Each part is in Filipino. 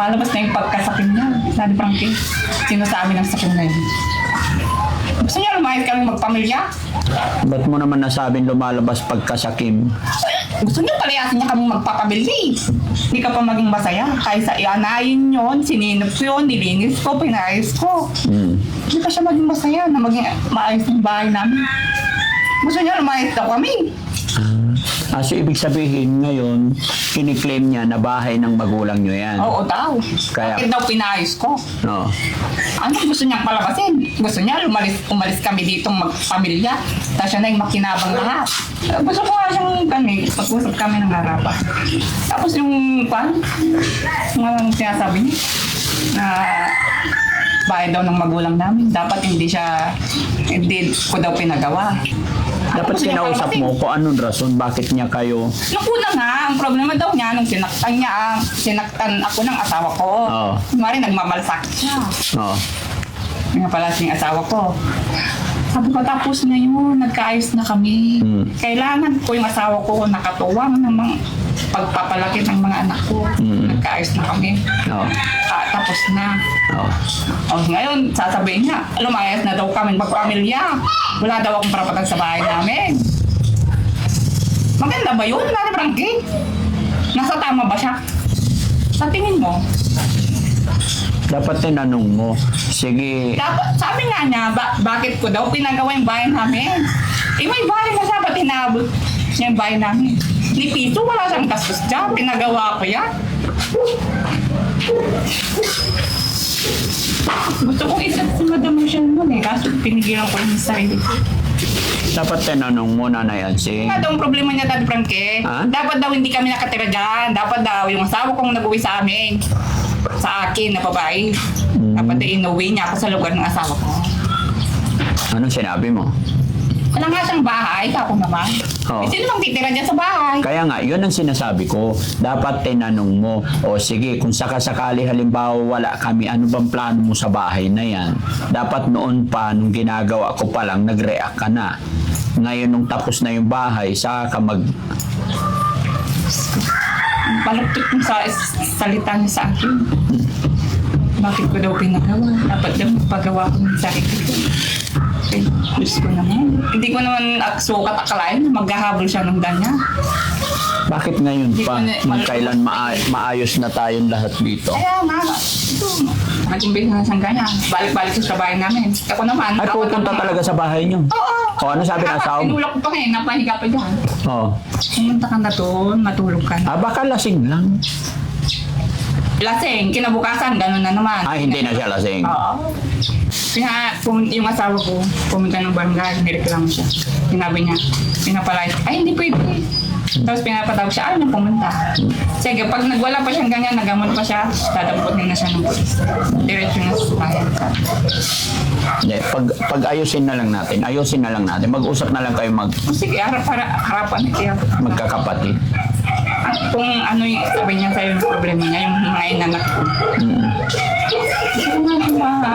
lumalabas na yung pagkasakin niya. Sabi Frankie, sinasabi ng sakin na yun. Gusto niya lumayas kami magpamilya? Ba't mo naman nasabing lumalabas pagkasakim? Gusto niya palayasin niya kami magpapamilya. Hindi ka pa maging masaya. Kaysa ianayin yun, sininip yun, nilinis ko, pinayos ko. Hindi pa siya maging masaya na maging maayos ng bahay namin. Gusto niya lumayas daw kami. So ibig sabihin ngayon, kiniklaim niya na bahay ng magulang niyo yan. Oo daw. Kaya- Bakit daw pinayos ko? No. Ano gusto niyang palabasin? Gusto niya umalis kami dito magpamilya. Tapos siya na yung makinabang lahat. Gusto ko nga siyang pag-usap kami ng harapan. Tapos yung sinasabi niya na bahay daw ng magulang namin. Dapat hindi ko daw pinagawa. Dapat Gusto niya kinausap palabasin. mo kung anong rason, bakit niya kayo... Nung una nga, ang problema daw niya, nung sinaktan ako ng asawa ko. Oo. Kumari, nagmamalsak siya. No. Nga pala yung asawa ko. Sabi ko, tapos na yun, nagkaayos na kami. Kailangan ko yung asawa ko nakatuwang ng mga pagpapalaki ng mga anak ko. Nagkaayos na kami. No. Tapos na. No. Ngayon, sasabihin niya, lumayas na daw kami magpamilya. Wala daw akong karapatan sa bahay namin. Maganda ba yun, Nanay Frankie? Nasa tama ba siya? Sa tingin mo? Dapat tinanong mo. Sige. Dapat, sabi nga niya, bakit ko daw pinagawa yung bahay namin? May bahay na siya, ba't hinabot niya yung bahay namin? Ni Pito, wala siyang gastos dyan. Pinagawa ko yan. Gusto kong isip si Madam Michelle nun kaso pinigilan ko yung sarili ko. Dapat tinanong mo, Nanay Adsing. Ano daw ang problema niya, Daddy Frankie? Ha? Dapat daw hindi kami nakatira dyan. Dapat daw yung asawa kong nag-uwi sa amin. Sa akin na babae. Dapat daw inuwi niya ako sa lugar ng asawa ko. Anong sinabi mo? Wala nga siyang bahay, ako naman. Oo. Sino bang titira dyan sa bahay? Kaya nga, yun ang sinasabi ko. Dapat tinanong mo, o sige, kung sakasakali halimbawa wala kami, ano bang plano mo sa bahay na yan? Dapat noon pa, nung ginagawa ko pa lang, nag-react ka na. Ngayon, nung tapos na yung bahay, saka ka Paluktot mo sa salita niya sa akin. Bakit ko daw pinagawa? Dapat daw magpagawa ko ng sarili ko. Okay, gusto ko naman. Hindi ko naman sukat akalain na maghahabol siya ng ganyan. Bakit ngayon Hindi pa, ko na- nung kailan maayos na tayong lahat dito? Kaya nga, ito, nag-imbig na siyang ganyan. Balik-balik sa bahay namin. Ako naman. Ay, pupunta talaga sa bahay niyo? Oo. O, ano sabi ng asawa mo? Tinulak ko pa ngayon, napahiga pa dyan. Oh. Pumunta ka na doon, matulog ka na. Baka lasing lang. Lasing, kinabukasan, gano'n na naman. Hindi na siya lasing. Oo. Kaya yung asawa ko, pumunta ng barangay, nireklamo siya. Sinabi niya, pinapalayas, ay hindi pwede. Tapos pinapatawag siya, ayaw na pumunta. Sige, pag nagwala pa siyang ganyan, nagamot pa siya, dadamputin na siya ng polis. Diretso na sa bayan. Hindi, pag ayusin na lang natin, mag-usap na lang kayo Sige, harapan na kaya. magkakapatid. Kung ano yung sabi niya sa'yo yung problema niya, yung mga inanak ko.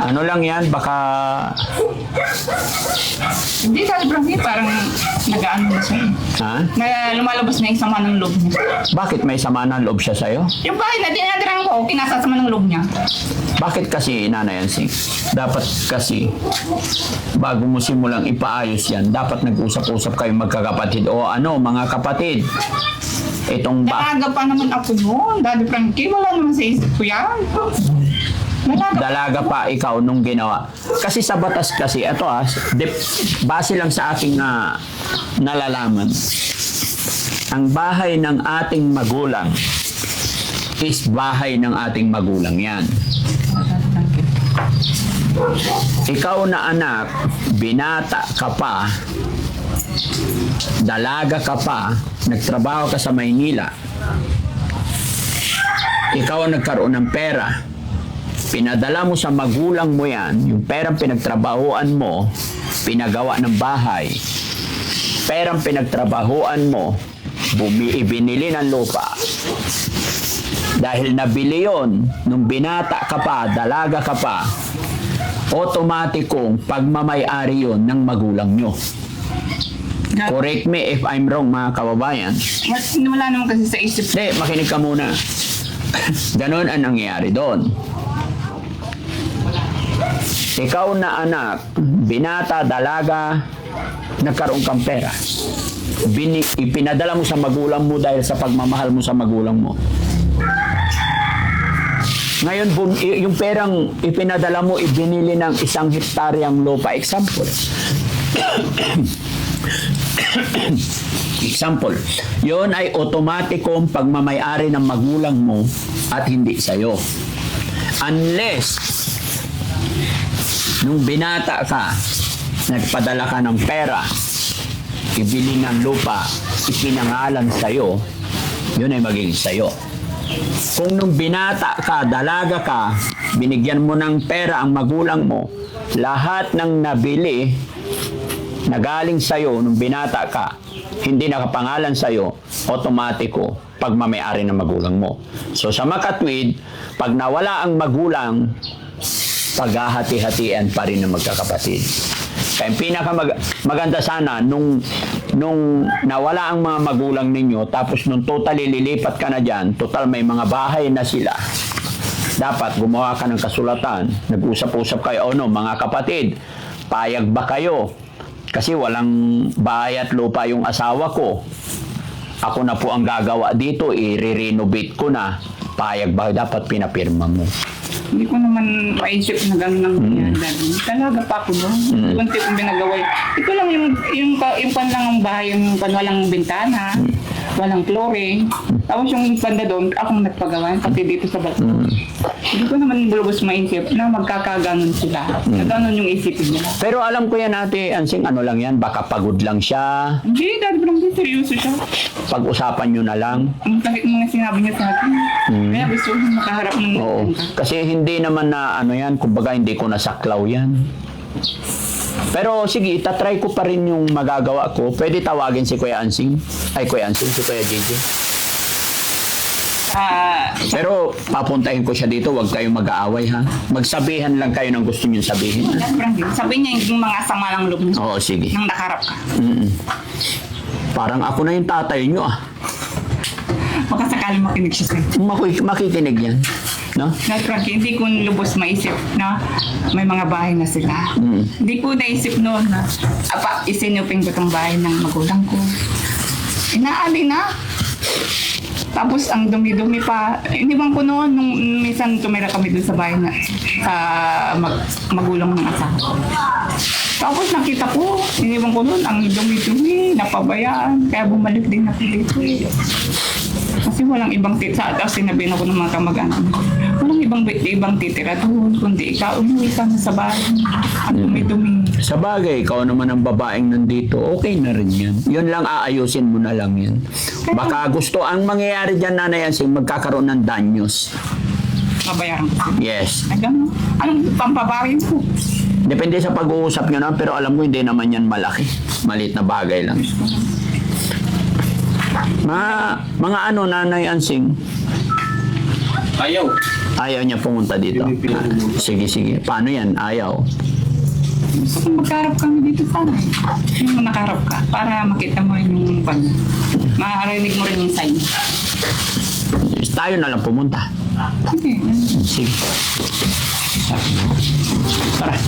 Ano lang yan, baka... Hindi, sobrang parang nag-ano na siya. Ha? Na lumalabas na yung sama ng loob niya. Bakit may sama ng loob siya sa'yo? Yung bahay na dinadirahan ko, kinasasama ng loob niya. Bakit kasi, Nanay Adsing? Dapat kasi, bago mo simulang ipaayos yan, dapat nag-usap-usap kayo magkakapatid. O ano, mga kapatid, itong Dalaga pa naman ako noon. Daddy Frankie, wala naman sa isip ko yan. dalaga pa ikaw nung ginawa. Kasi sa batas kasi, ito base lang sa aking nalalaman, ang bahay ng ating magulang is bahay ng ating magulang yan. Ikaw na anak, binata ka pa, dalaga ka pa, nagtrabaho ka sa Maynila, ikaw ang nagkaroon ng pera, pinadala mo sa magulang mo yan, yung perang pinagtrabahoan mo, pinagawa ng bahay, perang pinagtrabahoan mo, ibinili ng lupa. Dahil nabili yon, nung binata ka pa, dalaga ka pa, automatikong pagmamay-ari yon ng magulang nyo. Correct me if I'm wrong, mga kababayan. Wala naman kasi sa isip. Hindi, makinig ka muna. Ganon ang nangyayari doon. Ikaw na anak, binata, dalaga, nagkaroon kang pera. Ipinadala mo sa magulang mo dahil sa pagmamahal mo sa magulang mo. Ngayon, yung perang ipinadala mo, ibinili ng 1 hektaryang lupa. Example. Example. Yon ay otomatikong pagmamayari ng magulang mo at hindi sa'yo. Unless nung binata ka, nagpadala ka ng pera, ibili ng lupa, ipinangalan sa'yo, yun ay magiging sa'yo. Kung nung binata ka, dalaga ka, binigyan mo ng pera ang magulang mo, lahat ng nabili na galing sa'yo nung binata ka, hindi nakapangalan sa'yo, otomatiko, pagmamayari ng magulang mo. So sa makatwid, pag nawala ang magulang, paghahati-hatian pa rin ng magkakapatid. Kaya maganda sana nung nawala ang mga magulang ninyo, tapos nung totally lilipat ka na dyan, total may mga bahay na sila. Dapat gumawa ka ng kasulatan, nag-usap-usap kayo, no, mga kapatid, payag ba kayo? Kasi walang bahay at lupa yung asawa ko. Ako na po ang gagawa dito, i-renovate ko na. Payag ba? Dapat pinapirma mo. Hindi ko naman maisip na gano'n ang nangyari. Talaga pa ako doon. Kunti kong binagaway. Ito lang yung pan lang ang bahay, yung pan walang bintana, walang flooring. Tapos yung banda doon, akong nagpagawa, pati dito sa balkon. Hindi ko naman bulubos maisip na magkakaganon sila. Na gano'n yung isipin nila. Pero alam ko yan, Ate Ansing, ano lang yan, baka pagod lang siya. Hindi, dahil parang seryoso siya. Pag-usapan nyo na lang. Ang kahit mga sinabi niya sa akin. Kaya gusto ko makaharap ng Oo. Kasi hindi naman na ano yan, kumbaga hindi ko nasaklaw yan. Pero sige, itatry ko pa rin yung magagawa ko. Pwede tawagin si Kuya Ansing. Ay, Kuya Ansing, si Kuya JJ. Pero papuntahin ko siya dito, huwag kayong mag-aaway ha. Magsabihan lang kayo ng gusto niyo sabihin. Sabi niya yung mga sama lang loob niya. Oo, sige. Nang nakarap ka. Parang ako na yung tatay niyo ah. Baka sakali makinig siya sa'yo. Makikinig yan. No? Na Frankie, hindi ko lubos maisip na may mga bahay na sila. Hindi ko naisip noon na isinupin ko itong bahay ng magulang ko. Inaali na. Tapos ang dumi-dumi pa. Iniwan ko noon nung minsan tumira kami dun sa bahay na sa magulang ng asawa ko. Tapos nakita ko, iniwan ko noon ang dumi-dumi, napabayaan. Kaya bumalik din ako dito eh. Kasi walang ibang titira. Tapos sinabihin ako ng mga kamag-anak. Walang ibang titira doon. Kundi ikaw, umuwi ka na sa bahay. Ang dumi-dumi. Sa bagay, ikaw naman ang babaeng nandito, okay na rin yan. Yun lang, aayusin mo na lang yan. Baka gusto, ang mangyayari dyan, Nanay Ansing, magkakaroon ng danyos. Mabayaran ko. Yes. Ay, gano'n. Anong pampabawi ko? Depende sa pag-uusap nyo na, pero alam ko hindi naman yan malaki. Maliit na bagay lang. Mga ano, Nanay Ansing? Ayaw niya pumunta dito. Sige. Paano yan? Ayaw. Gusto kong magkarap kami dito sana. Yung nakarap ka, para makita mo rin yung marinig mo rin yung sign. Tayo na lang pumunta. Okay. Sige. Tara.